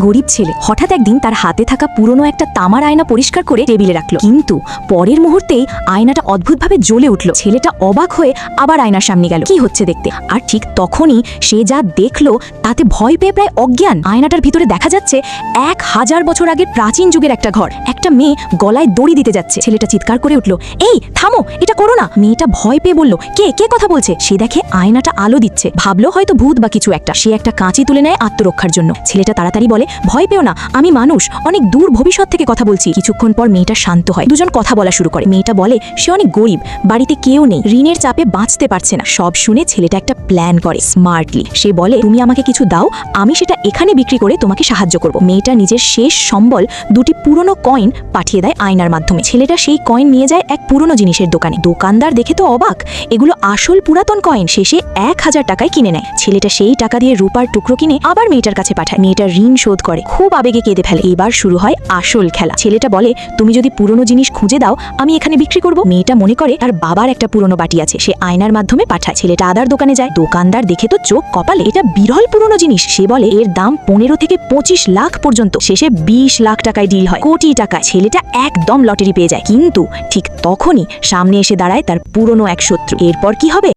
গরিব ছেলে হঠাৎ একদিন তার হাতে থাকা পুরনো একটা তামার আয়না পরিষ্কার করে টেবিলে রাখলো, কিন্তু পরের মুহূর্তেই আয়নাটা অদ্ভুতভাবে জ্বলে উঠল। ছেলেটা অবাক হয়ে আবার আয়নার সামনে গেল কি হচ্ছে দেখতে, আর ঠিক তখনই সে যা দেখলো তাতে ভয় পেয়ে প্রায় অজ্ঞান। আয়নাটার ভিতরে দেখা যাচ্ছে 1000 বছর আগের প্রাচীন যুগের একটা ঘর। একটা মেয়ে গলায় দড়ি দিতে যাচ্ছে। ছেলেটা চিৎকার করে উঠল, এই থামো, এটা করো না। মেয়েটা ভয় পেয়ে বলল, কে কে কথা বলছে? সে দেখে আয়নাটা আলো দিচ্ছে, ভাবলো হয়তো ভূত বা কিছু একটা। সে একটা কাঁচি তুলে নেয় আত্মরক্ষার জন্য। ছেলেটা তাড়াতাড়ি বলে, ভয় পেও না, আমি মানুষ, অনেক দূর ভবিষ্যৎ থেকে কথা বলছি। কিছুক্ষণ পর মেয়েটা শান্ত হয়, দুজন কথা বলা শুরু করে। মেয়েটা বলে সে অনেক গরিব, বাড়িতে কেউ নেই, ঋণের চাপে বাঁচতে পারছে না। সব শুনে ছেলেটা একটা প্ল্যান করে স্মার্টলি। সে বলে, তুমি আমাকে কিছু দাও, আমি সেটা এখানে বিক্রি করে তোমাকে সাহায্য করব। মেয়েটা নিজের শেষ সম্বল দুটি পুরনো কয়েন পাঠিয়ে দেয় আয়নার মাধ্যমে। ছেলেটা সেই কয়েন নিয়ে যায় এক পুরনো জিনিসের দোকানে। দোকানদার দেখে তো অবাক, এগুলো আসল পুরাতন কয়েন। শেষে 1000 টাকায় কিনে নেয়। ছেলেটা সেই টাকা দিয়ে রূপার টুকরো কিনে আবার মেয়েটার কাছে পাঠায়। মেয়েটা ঋণ শোধ করে, খুব আবেগে কেঁদে ফেলে। এবার শুরু হয় আসল খেলা। ছেলেটা বলে, তুমি যদি পুরনো জিনিস খুঁজে দাও, আমি এখানে বিক্রি করব। মেয়েটা মনে করে তার বাবার একটা পুরনো বাটি আছে, সে আয়নার মাধ্যমে পাঠায়। ছেলেটা আদার দোকানে যায়। দোকানদার দেখে তো চোখ কপালে, এটা বিরল পুরনো জিনিস। সে বলে এর দাম 15 থেকে 25 লাখ পর্যন্ত। শেষে 20 লাখ টাকায় ডিল হয়, কোটি টাকা। ছেলেটা একদম লটারি পেয়ে যায়। কিন্তু ঠিক তখনই সামনে এসে দাঁড়ায় তার পুরনো এক শত্রু। এরপর কি হবে?